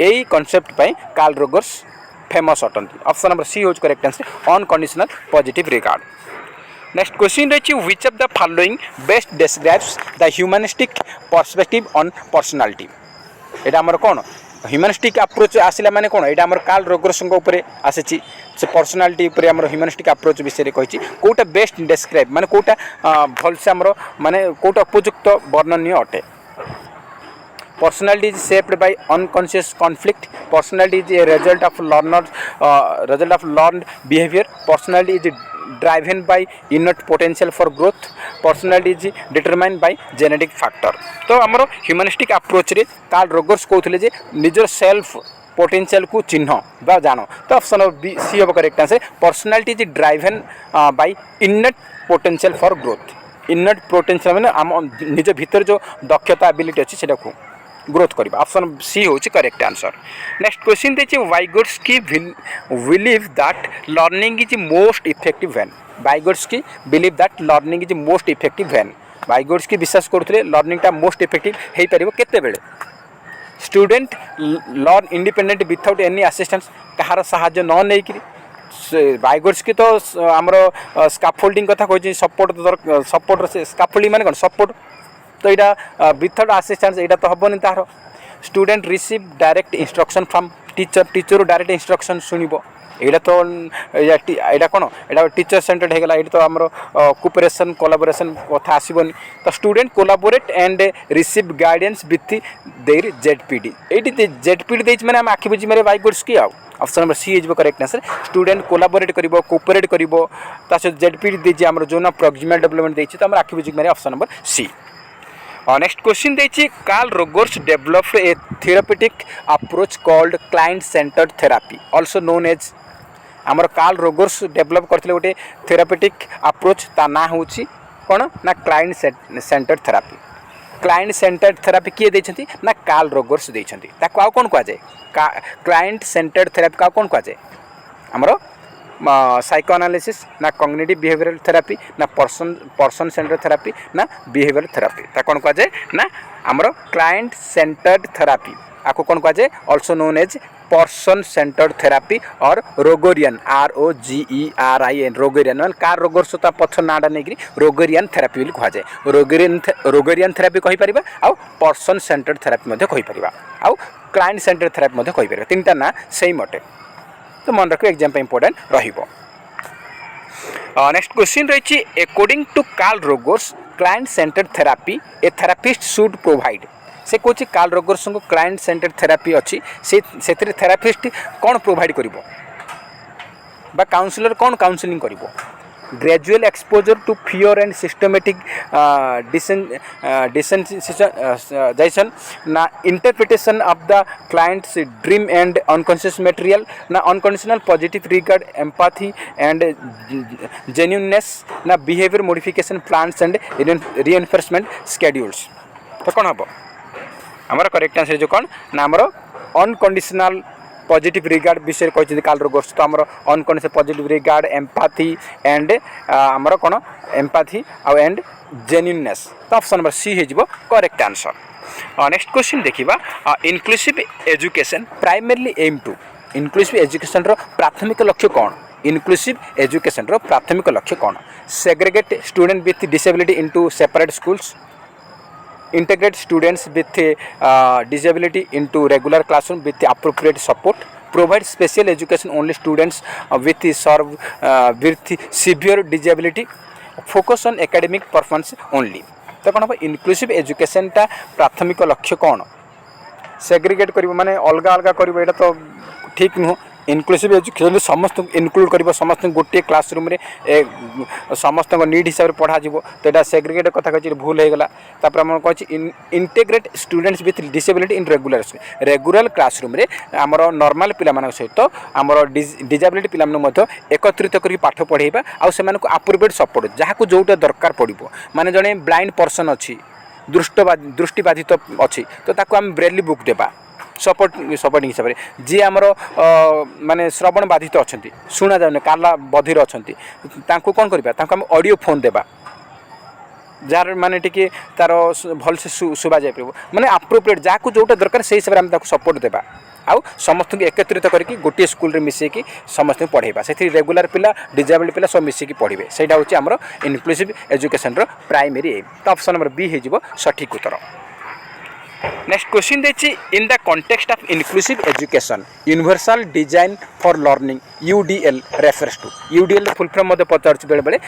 A: यही कॉन्सेप्ट पाई कार्ल रोगर्स फेमस अटंती। ऑप्शन नंबर सी हूँ correct answer unconditional positive regard. Next question रही which of the following best describes the humanistic perspective on personality एटा आमर कौन ह्यूमनिस्टिक अप्रोच आसला माने कौन यहाँ आम कार्ल रोगर्स आसी से पर्सनालिटी उपर आम ह्यूमनिस्टिक अप्रोच विषय कही कौटा बेस्ट डिस्क्राइब माने कौटा भलसे आमर माने कौटा उपयुक्त वर्णनीय अटे। Personality is shaped by unconscious conflict personality is a result of learned behaviour personality is driven by इनट potential for growth personality is determine by genetic factor. तो आमर ह्यूमनिस्टिक अप्रोच रे कार्ल रोगर्स कहते जे निजर सेल्फ पोटेंशियल को चिन्ह बा जानो तो ऑप्शन बी सी हम correct answer personality is driven by इनट potential for growth इनट potential मैंने आम निज भीतर जो दक्षता एबिलिटी अच्छी से ग्रोथ करवा ऑप्शन सी हूँ करेक्ट आंसर। नेक्स्ट क्वेश्चन देखिए Vygotsky believe that learning is most effective when Vygotsky believe that learning is most effective when Vygotsky विश्वास करते लर्निंग टा मोस्ट इफेक्टिव हो पार केते बेले student learn independent without any assistance कहार साहाय्य न नहीं वाइगोट्स्की तो आमर स्काफोल्डिंग कथा कही सपोर्ट से स्काफोल्डिंग माने कौन सपोर्ट तो यहाँ विथआउट असिस्टेंस यहाँ तो हेनी तार student receive direct instruction from teacher direct instruction शुणव यहाँ तो यहाँ कौन यहाँ टीचर सेंटर्ड होगा ये तो आम कोऑपरेशन कोलाबोरेशन कथा आसबनी तो student collaborate and receive guidance with their ZPD ये जेडपीडी माने आम आखि बुझी मारे वाइगोट्स्की ऑप्शन नंबर सी हो करेक्ट आंसर स्टूडेंट कोलाबोरेट करिवो कोऑपरेट करिवो ता सहित जेडपी देछि हमर जोन प्रोक्सिमल डेवलपमेंट देछि तो हमर आखि बुझिक मारे option number C. Next question देछि Carl Rogers developed a therapeutic approach called client centred therapy also known as आमर कार्ल रोगर्स डेवलप करथिले गोटे थेरापेटिक अप्रोच ता ना होछि कोन ना client centred therapy. Client centred therapy किए देछंती ना कार्ल रोगर्स देछंती ताको आ कोन को जाय क्लाइंट सेंटर्ड थेरापी का कोन को जाय हमरो साइको एनालिसिस ना कॉग्निटिव बिहेवियरल थेरापी ना पर्सन सेंटर्ड थेरापी ना बिहेवियरल थेरापी ता कोन को जाय ना हमरो क्लाइंट सेंटर्ड थेरापी आपको कौन कहा जाए also known as person centred therapy और रोगोरियन ROGERIAN रोगोरियन मान कार रोगर सता पछ नाडा नहीं रोगोरियन थेरापी कह जाए रोगोरियन थेरापी कहि परिबा आ पर्सन सेंटर्ड थेरापी मध्य कहि परिबा आ क्लाइंट सेंटर्ड थेरापी मध्य कहि परिबा तीनटा ना सेम अटे तो मन रखो एग्जाम पे इंपोर्टेंट रहिबो। नेक्स्ट क्वेश्चन रही according to Carl Rogers client centred therapy a therapist should provide से कौच कार्ल रोगर्स को क्लाइंट सेंटर्ड थेरापी अच्छी से थेरापिस्ट कौन प्रोवाइड करिवो बा काउंसलर कौन काउंसलिंग करिवो gradual exposure to fear and systematic desensitization ना interpretation of the client's dream and unconscious material ना unconditional positive regard empathy and genuineness ना behaviour modification plans and reinforcement schedules तो कौन हम आमर करेक्ट आंसर जो कौन ना आमर अनकंडीशनल पॉजिटिव रिगार्ड विषय कहते कार्ल रोगर्स तो आमर unconditional positive regard empathy and आमर कौन एम्पैथी आउ एंड जेन्युइननेस तो ऑप्शन नंबर सी हो करेक्ट आंसर। नेक्स्ट क्वेश्चन देखिबा inclusive education primarily aim to inclusive education रो प्राथमिक लक्ष्य कौन इनक्लूसिव एजुकेशन रो प्राथमिक लक्ष्य कौन segregate student with disability into separate schools integrate students with disability into regular classroom with appropriate support provide special education only students with severe disability focus on academic performance only तो कौन हम inclusive education टा प्राथमिक लक्ष्य कौन segregate कर माने अलग अलग कर तो ठीक नुह इनक्लूसिव एजुकेशन समस्त इनक्लूड कर समस्त गोटे क्लासरूम रे समस्त नीड हिसाब से पढ़ा तो यहाँ सेग्रीगेट कथा कही भूल होगा आम कहे integrate students with disability in regular classroom रे आमर नॉर्मल पिला सहित आमर डिसेबिलिटी पिला एकत्रित कर पाठ पढ़ेबा आउ से अप्रोप्रिएट सपोर्ट जहाँ जोटा दरकार पड़ो माने जड़े ब्लाइंड पर्सन अच्छी दृष्टिबाधित अच्छी तो ताको आम ब्रेली बुक देबा सपोर्टिंग हिसाब से जी आमर माने श्रवण बाधित अच्छा शुणा जाऊन काला बधिर अच्छा कौन करवा आम ऑडियो फोन देबा जार माने टिके तार भल से शुभा जाए माने अप्रोप्रिएट जहाँ जोटा दरकार से हिसाब से सपोर्ट देबा आउ समस्त एकत्रित करके गोटे स्कूल रे मिसेकी समस्त पढ़ेबा से रेगुलर पिला डिसेबल्ड पिला सब मिसेकी पढ़े से आमर इनक्लूसिव एजुकेशन रो प्राइमरी एम तो ऑप्शन नंबर बी हो सठिक उत्तर। नेक्स्ट क्वेश्चन देखिए in the context of inclusive education universal design for learning UDL refers to UDL full form मते पचार बेले बेले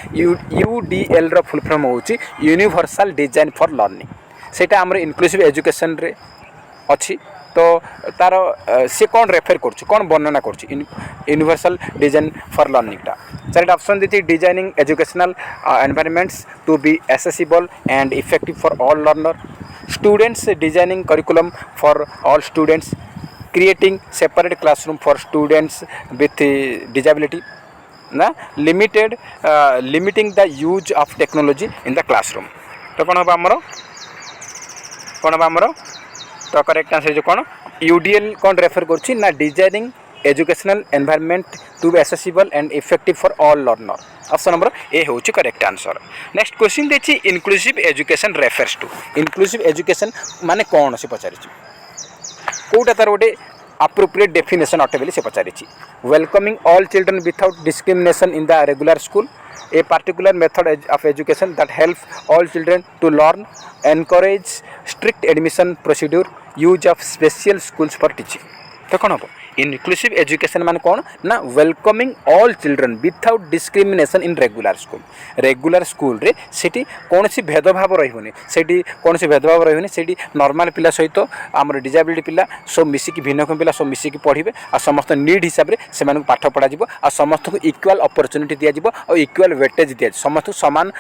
A: UDL रो फुल फॉर्म होची यूनिवर्सल डिजाइन फॉर लर्निंग सेटा हमर इनक्लूसिव एजुकेशन रे अछि तो तार से कौन रेफर कौन वर्णना कर यूनिवर्सल डिजाइन फॉर लर्निंग टा चार ऑप्शन देती designing educational environments to be accessible and effective for all learner students designing curriculum for all students creating separate classroom for students with disability ना limiting the use of technology in the classroom तो कौन हम आमर तो correct answer जो कौन UDL कौन refer कर ना designing educational environment to be accessible and effective for all learner option number A हूँ करेक्ट आंसर। नेक्स्ट क्वेश्चन देखिए inclusive education refers to inclusive education माने कौन से पचार कौटा तार गोटे अप्रोप्रिएट डेफिनेशन अटे बोली से पचारि welcoming all children without discrimination in the regular school a particular method of education that helps all children to learn, encourage strict admission procedure, use of special schools for teaching तो कौन हम inclusive education मान कौन ना welcoming all children without discrimination in regular school रे सेठी कौन सी भेदभाव रही सेठी कौन सी भेदभाव रही सेठी नॉर्मल पिला सहित आम डिजेबिलिटी पिला सब मिसिकी भिन्नक्षम पिला सब मिसिकी पढ़े आ समस्त नीड हिसाब से पाठ पढ़ा आ समस्त को इक्वाल अपॉर्चुनिटी दिया और इक्वाल वेटेज दिया समस्त सामान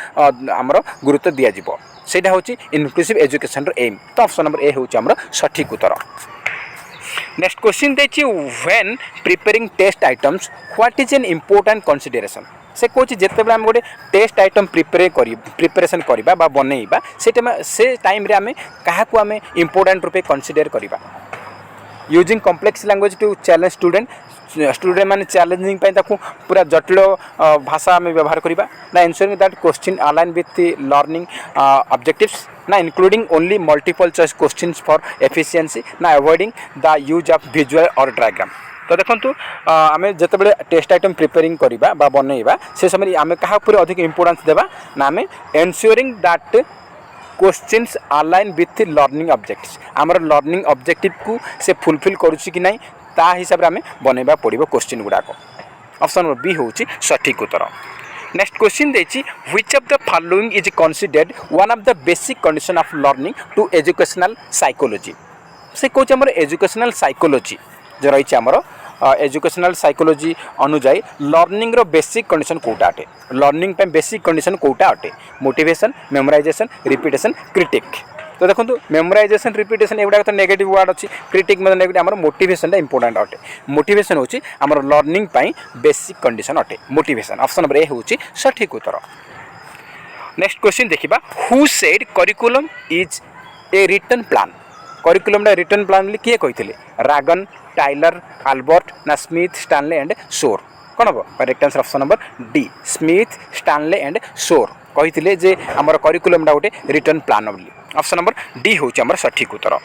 A: आमर गुरुत्व दिया सेटा हूँ इनक्लूसिव एजुकेशन एम। तो ऑप्शन नंबर ए हूँ आमर सठिक उत्तर। नेक्स्ट क्वेश्चन देखिए when preparing test items what is an important consideration से कौन जिते आम गोटे टेस्ट आइटम प्रिपेरेसन करवा बनइबा से टाइम रे आमे क्या आम इम्पोर्टेंट रूपे कंसीडर करवा using complex language to challenge student माने चैलेंजिंग पूरा जटिल भाषा आम व्यवहार करवा ना ensuring that question align with learning objectives ना including only multiple choice questions for efficiency ना avoiding the use of visual और डायग्राम। तो देखो आम जिते टेस्ट आइटम प्रिपेयरिंग करवा बनइबा से समय आम क्या अधिक इम्पोर्टेंस देवा ना आम ensuring that questions align with learning objects आमर लर्निंग ऑब्जेक्टिव को से फुलफिल करुच्ची कि नहीं ता हिसाब से आम बनइबा पड़ो क्वेश्चन गुड़ाक। ऑप्शन नंबर बी हूँ सठिक उत्तर। नेक्स्ट क्वेश्चन देखिए which of the following is considered one of the basic condition of learning to educational psychology से कौन आम एजुकेशनल साइकोलॉजी जो रही आमर एजुकेशनल साइकोलॉजी अनुजाई लर्निंग रो बेसिक कंडीशन कोटा अटे लर्निंग पे बेसिक कंडीशन कोटा अटे मोटिवेशन मेमोराइजेशन रिपीटेशन क्रिटिक। तो देखो मेमोराइजेशन रिपीटेशन एगुड़ा तो नेगेटिव वर्ड अच्छी क्रिटिक नेगेटिव आम मोटिवेशन इंपोर्टेंट अटे मोटिवेशन हूँ आम लर्निंग बेसिक कंडीशन अटे मोटिवेशन। ऑप्शन नंबर ए हूँ सठिक उत्तर। नेक्स्ट क्वेश्चन देखिबा who said curriculum is a written plan curriculum written plan बोली किए कही रागन टाइलर अल्बर्ट ना स्मिथ स्टानले एंड शोर कौन हम correct answer option number D Smith Stanley and Shore कही जे आमर करिकुलम गोटे रिटन प्लान बोली। ऑप्शन नंबर डी हूँ आमर सठिक उत्तर।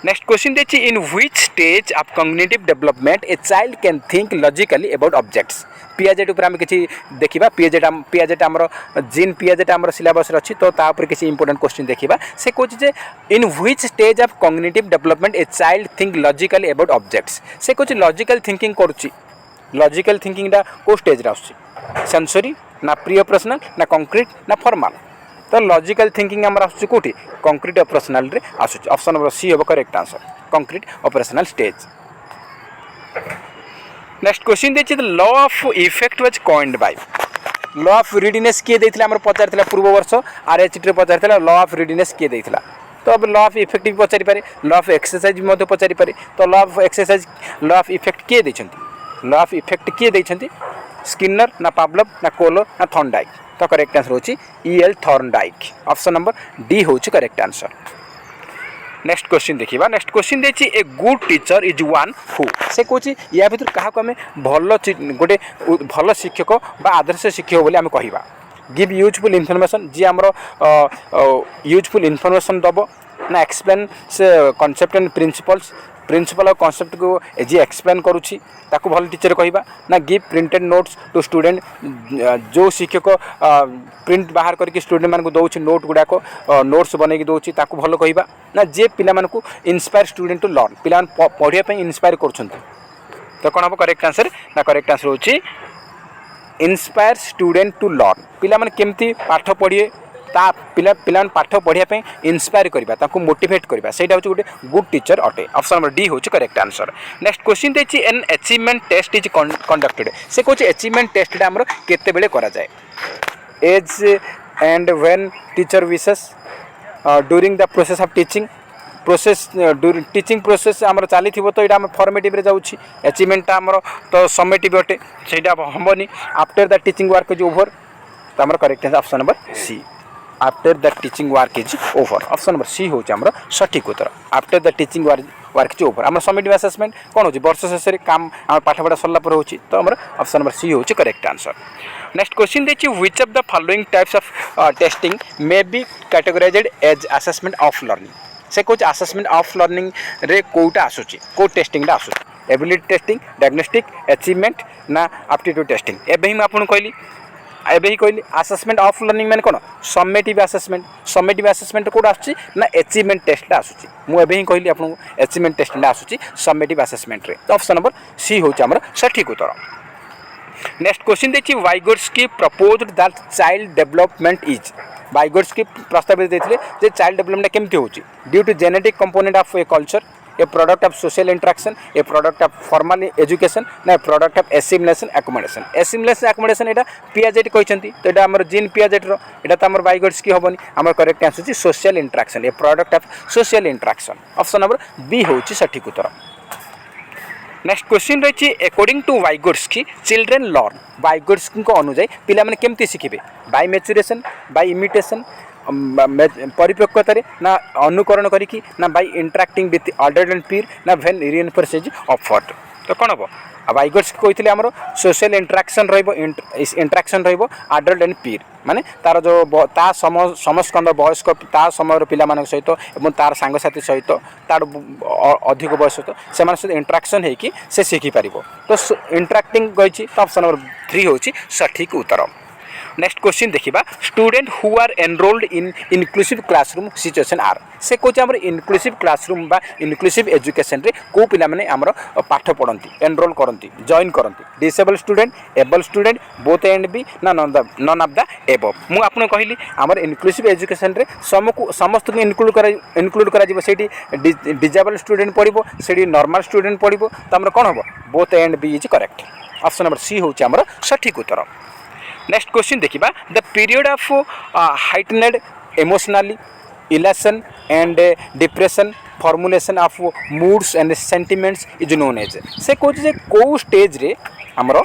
A: नेक्स्ट क्वेश्चन देखिए इन which stage of cognitive development a child can think logically about objects Piaget उपर आम कि देखा पियाजेट आमर जीन पियाजेट आमर सिलेबस अच्छी तो तापर किसी इंपोर्टेंट क्वेश्चन देखा से कौन जे in which stage of cognitive development a child think logically about objects से कौन लॉजिकल थिंकिंग करुच्ची लॉजिकल थिंकिंगटा को स्टेज आसुच्ची सेंसरी ना प्री ऑपरेशनल ना कंक्रीट ना फॉर्मल। तो लॉजिकल थिंकिंग आमर आसुच्ची कोठी कंक्रीट ऑपरेशनल रे आसुच्ची। ऑप्शन नंबर सी होबो correct answer concrete operational stage. Next question देखिए the law of effect was coined by law of readiness किए देथिला आमर पचारथिला पूर्व वर्ष आरएचटी रे पचारथिला लॉ ऑफ रीडीनेस किए देथिला। तो अब लॉ ऑफ इफेक्ट भी पचारि पारे लॉ ऑफ एक्सरसाइज भी मध्य पचारि पारे। तो law of exercise law of effect किए दैछंती लॉ ऑफ इफेक्ट किए दैछंती स्किनर ना पावलोव ना कोलो ना थॉर्नडाइक। तो करेक्ट आंसर होची E L Thorndike. Option number D होची करेक्ट आंसर। नेक्स्ट क्वेश्चन देखिबा नेक्स्ट क्वेश्चन देछि a good teacher is one who से कोची या भितर काहा को हमें गोटे भल शिक्षक बा आदर्श शिक्षक बोली आम कहवा गिव यूजफुल इनफॉरमेशन जी आमर यूजफुल इनफॉरमेशन दब ना एक्सप्लेन से कॉन्सेप्ट एंड प्रिंसिपल और कॉन्सेप्ट को जी एक्सप्लेन करुच्ची ताकू भल टीचर कहवा ना give printed notes to student जो शिक्षक प्रिंट बाहर करके स्टूडेंट मानक दौर नोट गुड़ाक नोट्स बनई दौर ताकू भल कहवा ना जे पिला मानकू इंस्पायर स्टूडेंट टू लर्न पिला पढ़ाई इंस्पायर कर। तो कौन हम करेक्ट आंसर ना करेक्ट आंसर होची इंस्पायर स्टूडेंट टू लर्न पिला माने केमती पाठ पढ़िए ता पिला पिला पाठ पढ़ाई इंस्पायर करवा मोटिवेट करवा सेटा हूँ गोटे गुड टीचर अटे। ऑप्शन नंबर डी हूँ करेक्ट आंसर। नेक्स्ट क्वेश्चन देखिए an achievement test is conducted से कौन अचीवमेंट टेस्ट आमर केते बेले करा जाए as and when teacher wishes during the process of teaching process teaching process आमर चली तो यहाँ फॉर्मेटिव रे जाउछि अचीवमेंट आमर तो समेटिव अटे सेटा हमनी after the teaching work is over. तो आमर correct answer option number C after the teaching work is over. Option number C हूँ आमर सठिक उत्तर after the teaching work is over. आम समेटिव असेसमेंट कौन हो वर्ष शेष में काम आम पाठपढ़ा सरला पर होची तो आमर ऑप्शन नंबर सी हूँ करेक्ट आंसर। नेक्स्ट क्वेश्चन देखिए which of the following types of testing may be categorized as assessment of learning से कुछ असेसमेंट ऑफ लर्निंग रे कोटा आसुची को टेस्टिंगटा आसुची एबिलिटी टेस्टिंग डायग्नोस्टिक अचीवमेंट ना एप्टीट्यूड टेस्टिंग एबे ही आपन कहली एबे ही कहली आसेसमेंट ऑफ लर्निंग मैंने कौन समेटिव आसेसमेंट कौट आसूँ ना अचीवमेंट टेस्ट आसूँ मुझे ही कहली आपको अचीवमेंट टेस्ट आसूँ समेटिव आसेसमेंट रे। तो ऑप्शन नंबर सी हूँ आम सठिक उत्तर। नेक्स्ट क्वेश्चन देखिए Vygotsky proposed that child development is Vygotsky प्रस्तावित देते चाइल्ड डेवलपमेंट केमती हो due to genetic component of a culture a product of social interaction a product of formal education ना प्रोडक्ट ऑफ एसिमुलेशन एकोमोडेशन यहाँ Piaget कहते तो यहाँ आम जीन पियाजेट यहाँ तो आम वाइगोट्स्की हेनी आम करेक्ट आसूँ social interaction a product of social interaction option number B हूँ सठिक उत्तर। नेक्स्ट क्वेश्चन रही according to Vygotsky children learn Vygotsky अनुजाई पिला माने केमती शिखिबे बाय मैच्योरेशन बाय इमिटेशन परिपक्वतार ना अनुकरण करी ना by interacting with adult and peer ना वेन रिइनफोर्सेज ऑफर्ड। तो कौन हम वाइगोट्स्की कहते आमर social interaction interaction adult and पीर माने तार जो समस्कंद वयस्क ता समय पिला सहित और तार सांगसाथी सहित तार अधिक वयस से सहित इंटराक्शन होगी से शिखिपार। तो इंटराक्टिंग कही तो ऑप्शन नंबर 3 हूँ सठिक उत्तर। नेक्स्ट क्वेश्चन देखिबा student who are enrolled in inclusive classroom situation are से कौन आम इनक्लूसिव क्लासरूम बा इनक्लूसिव एजुकेशन रे को पिला माने आमर पाठ पढ़ती एनरोल करती जॉइन करती disable student able student both and B ना नन ऑफ द एबव मु आपन कहली आमर इनक्लूसिव एजुकेशन रे समस्त को इनक्लूड करा सेठी डिसेबल स्टूडेंट पढ़िबो सेठी नॉर्मल स्टूडेंट पढ़िबो तो आमर कोन हबो both and B is correct option number C होची आमर सठिक उत्तर। नेक्स्ट क्वेश्चन देखिबा the period of heightened emotionally elation and depression formulation of moods and sentiments is known as से कहते कौ स्टेज रे आमर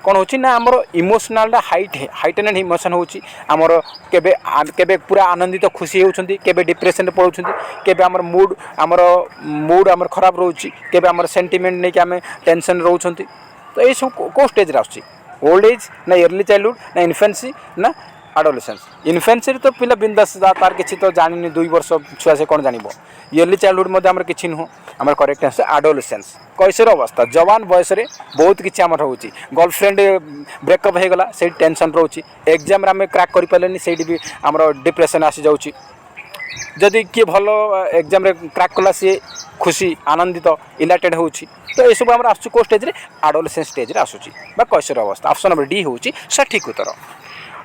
A: कौन हो ना आमर इमोशनल हाइटनेड इमोशन होची आमर केबे केबे पूरा आनंदित खुशी होउछंती केबे डिप्रेशन रे पड़ुछंती केबे आमर मूड आमर खराब रहउची केबे आमर सेंटिमेंट नै कि आमे टेंशन रहउछंती। तो ये सब को स्टेज रे आछी ओल्ड एज ना अर्ली चाइल्डहुड ना इन्फेंसी ना आडोलेसेंस इन्फेंसी तो पिला बिंदास तार किसी तो जानी 2 वर्ष छुआ से कौन जानव अर्ली चाइल्डहुड आम कि नुह आम करेक्ट आंसर आडोलेसेंस कैसर अवस्था जवान बयस बहुत किसी आम हो गर्लफ्रेंड ब्रेकअप हो गला से टेंशन रोचे एग्जाम आम क्रैक कर पारे से भी आम डिप्रेशन आसी जाऊँगी जदि किए भल एग्जाम क्रैक कला सी खुशी आनंदित इलाटेड हो तो ये सब आस स्टेज रे आडोलेसेंस स्टेज रे आसूची बा कैसर अवस्था ऑप्शन नंबर डी होची सठिक उत्तर।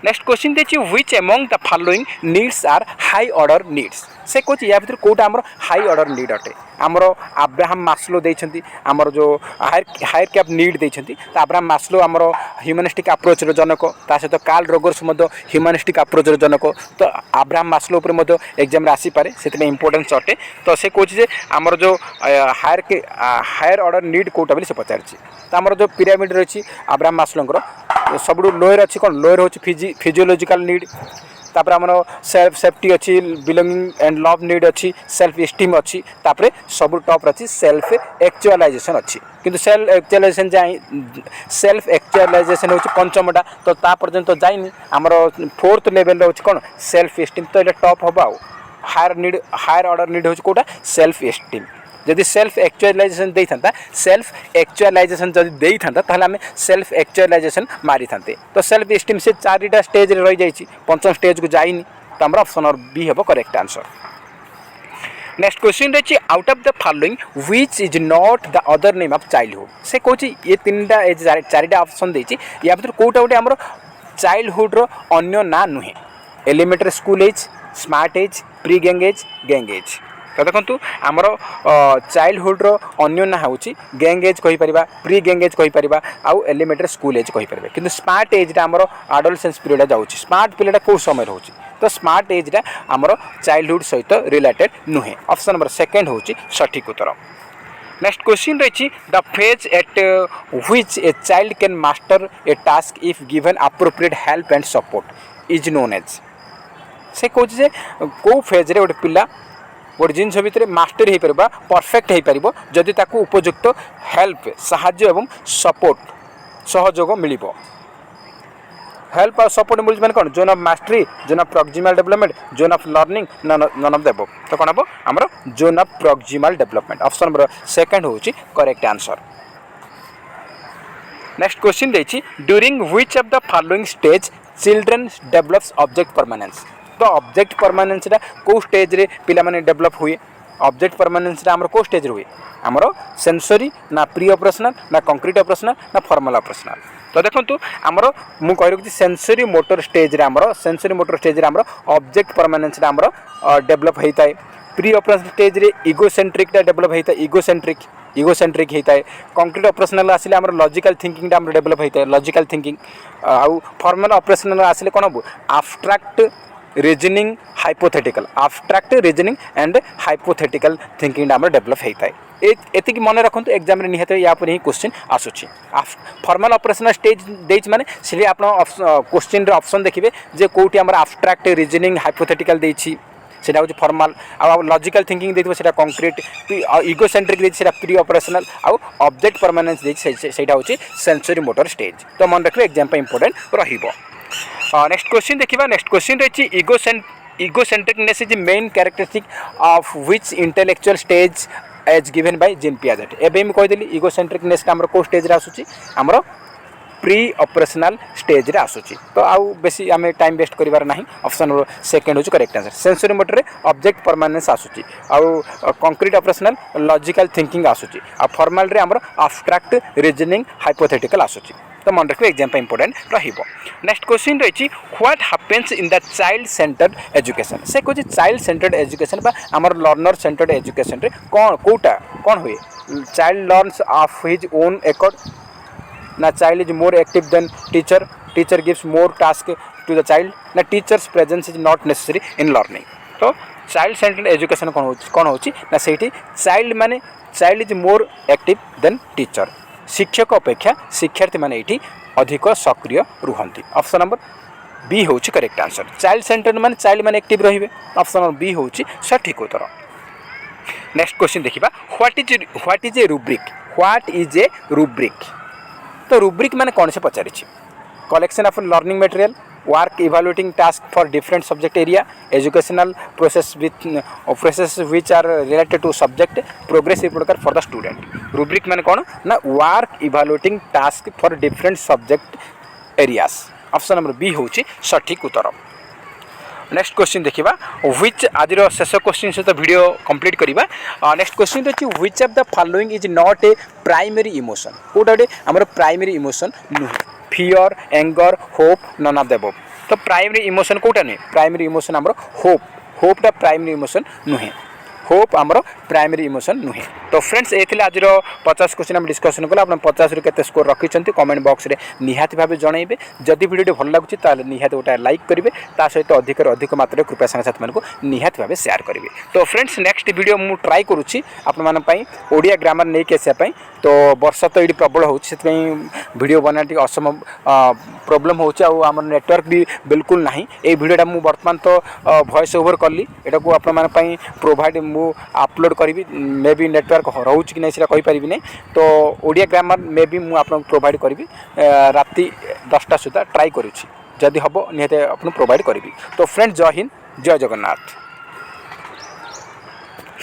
A: नेक्स्ट क्वेश्चन देखिए which among the following needs are high order needs से कौन या भर कौटा आमर हाई ऑर्डर नीड अटे आमर अब्राहम मास्लो देइछंती आमर जो हायर कैप नीड देइछंती तो अब्राहम मास्लो आमर ह्यूमनिस्टिक अप्रोच रो जनक ता सहित कार्ल रोजर्स मध्य ह्यूमनिस्टिक अप्रोच रो जनक तो अब्राहम मास्लो ऊपर मध्य एग्जाम रे आसी पारे सेते इंपोर्टेंस अटे। तो से कहछि जे आमर जो हायर ऑर्डर नीड कौटा बोली से पचारछि तो आमर जो पिरामिड रही अब्राहम मास्लोंकर सबुठु लोअर अच्छी कौन लोअर हो फिजियोलॉजिकल नीड तापर आमर सेल्फ सेफ्टी अच्छी बिलोंगिंग एंड लव नीड अच्छी सेल्फ एस्टीम अच्छी तापर सब टॉप अच्छी सेल्फ एक्चुअलाइजेशन अच्छी किंतु सेल्फ एक्चुअलाइजेशन हो पंचमटा तो ता पर्यंत तो जाइनी आमर 4th लेवल रे कौन सेल्फ एस्टीम तो ये टॉप हम आउ हायर ऑर्डर नीड हो कौटा सेल्फ एस्टीम जदि सेल्फ एक्चुअलाइजेशन दे था सेल्फ एक्चुअलाइजेशन जदि दे था ताहले आम सेल्फ एक्चुअलाइजेशन मारी था तो सेल्फ एस्टीम से 4टा स्टेज रे रही जाइए 5th स्टेज को जाइनी तो आम ऑप्शन नंबर बी हम करेक्ट आंसर। नेक्स्ट क्वेश्चन रही out of the following which is not the other name of childhood से कहूँ ये 3टा एज 4टा ऑप्शन देती या भर कौटा गोटे आम चाइल्डहुड अन्य ना नुहे elementary school age smart age pre gang age तो देखो आमर चाइल्डहुड्र अन्य ना हूँ गैंग एज कहीपर प्री गैंग एज कहीपर आउ एलिमेंटरी स्कूल एज कहीपर कि स्मार्ट एज्टा आमर आडोलेसेंस पीरियड जाऊँगी स्मार्ट पीरियड कौ समय रोचे तो स्मार्ट एज्टा आमर चाइल्डहुड सहित रिलेटेड नुहे ऑप्शन नंबर 2 हूँ सठिक उत्तर। नेक्स्ट क्वेश्चन रही the phase at which a child can master a task if given appropriate help and support is known as से कहूँ कौ फेज रे गोटे पिला गोटे जिनस भितर मास्टर हो पार परफेक्ट हो पार जदि ताकू उपयुक्त हेल्प साहाय्य एवं सपोर्ट सहयोग मिल हेल्प और सपोर्ट मिल मैंने कौन zone of mastery zone of proximal development zone of learning none of the above तो कौन हम आमर zone of proximal development option number 2 हूँ करेक्ट आंसर। नेक्स्ट क्वेश्चन देखिए during which of the following stage children develops object permanence. तो object permanence को stage रे पिला माने डेभलप हुए ऑब्जेक्ट परमानेंस आमर को स्टेज हुए आमर सेंसरी ना प्री ऑपरेशनल ना कंक्रीट ऑपरेशनल ना फॉर्मल ऑपरेशनल। तो देखो आमर मु कह रखी सेंसरी मोटर स्टेज आमर सेंसरी मोटर स्टेज आमर ऑब्जेक्ट परमानेंस आमर डेभलप होता है। प्री ऑपरेशनल स्टेज रे इगोसेंट्रिक डेभलप होता है इगोसेंट्रिक होता है। कंक्रीट ऑपरेशनल आसिले आमर लॉजिकल थिंकिंग आमर डेभलप होता है लॉजिकल थिंकिंग। आउ फॉर्मल ऑपरेशनल आसिले कौन हम abstract reasoning hypothetical abstract reasoning and hypothetical thinking आमर डेभलप होता है। एतिक मन रखु एग्जाम निहत या पर ही क्वेश्चन आसूची। फॉर्मल ऑपरेशनल स्टेज देच माने से आप क्वेश्चन ऑप्शन देखिए जे कोटी आमर एब्स्ट्रैक्ट रीजनिंग हाइपोथेटिकल देछि सेटा हूँ फॉर्मल आउ लॉजिकल थिंकिंग देखिए सेटा कंक्रीट इगोसेंट्रिक देखिए प्री ऑपरेशनल आउ ऑब्जेक्ट परमानेंस देखिए हूँ सेंसरी मोटर स्टेज। तो मन रखिए एग्जाम पे इंपोर्टेंट रहिबो। नेक्स्ट क्वेश्चन देखिए नेक्स्ट क्वेश्चन रही egocentricness is main characteristic of which intellectual stage as given by Jean Piaget. एबे मैं कहिदेली इगोसेंट्रिकनेस आमर को स्टेज रे आसुची आमर प्री ऑपरेशनल स्टेज रे आसुची। तो आउ बेसी आम टाइम वेस्ट करिवार नाही ऑप्शन सेकंड होची करेक्ट आंसर। सेंसरी मोटर रे ऑब्जेक्ट परमानेंस आसुची आउ कंक्रीट ऑपरेशनल लॉजिकल थिंकिंग आसुची आ फॉर्मल रे आमर एब्स्ट्रैक्ट रीजनिंग हाइपोथेटिकल आसुची। तो मन रखिए एग्जाम पे इंपोर्टेंट रहिबो। नेक्स्ट क्वेश्चन रही what happens in the child centred education. से कहछि चाइल्ड सेंटर्ड एजुकेशन बा आमर लर्नर सेंटर्ड एजुकेशन रे कोन कोटा कोन हुए child learns of his own accord ना child is more active than teacher gives more task to the child ना teacher's presence is not necessary in learning. तो child centred education कौन होची ना सेठी चाइल्ड माने child is more active than teacher शिक्षक अपेक्षा शिक्षार्थी माने एठी अधिक सक्रिय रुहंती। ऑप्शन नंबर बी होची करेक्ट आंसर। चाइल्ड सेंटर्ड माने चाइल्ड माने एक्टिव रहिबे ऑप्शन नंबर बी होची सठिक उत्तर। नेक्स्ट क्वेश्चन देखिबा व्हाट इज ए रुब्रिक। तो रुब्रिक माने कौन से पचारिछि collection of learning material work evaluating task for different subject area educational process which are related to subject progressive product for the student. Rubric माने कौन ना work evaluating task for different subject areas option number B होची सठिक उत्तर। Next question देखिबा which आज शेष question सहित वीडियो कंप्लीट करिबा। नेक्स्ट क्वेश्चन रही which of the following is not a primary emotion. कोटा गोटे आमर प्राइमरी इमोशन नुहे fear anger hope none of the above. तो प्राइमरी इमोशन कोटा नुहे प्राइमरी इमोशन आमर होपटा प्राइमरी इमोशन नुहे होप आमर प्राइमरी इमोशन नुहे। तो फ्रेंड्स ये आज 50 क्वेश्चन आम डिस्कसन कले आप 50 रू केते स्कोर रखिंट कमेंट बॉक्स रे निहाती भाव जनइबे। जदि वीडियो भल लगुच निहाती गोटे लाइक करेंगे ता सहित अधिक मात्रा कृपया सांगसाथी मानक निहाती भाव शेयर करेंगे। तो फ्रेंड्स नेक्स्ट वीडियो मु ट्राई करुच्ची ओडिया ग्रामर नहीं आसापी। तो वर्षा तो ये प्रबल होती वीडियो बनाने असम प्रोब्लेम होम नेटवर्क भी बिल्कुल ना ये वीडियोटा मुझे बर्तमान तो वॉइस ओवर कली एटा को आपण प्रोवाइड मु अपलोड करी मे भी नेटवर्क रोच कि नहीं कहीपरि नहीं। तो ओडिया ग्रामर मे भी मुझे आपको प्रोवाइड करी राति 10टा सुधा ट्राई करुच्ची जदि हम निहत आपको प्रोवाइड करी। तो फ्रेंड्स जय हिंद जय जगन्नाथ।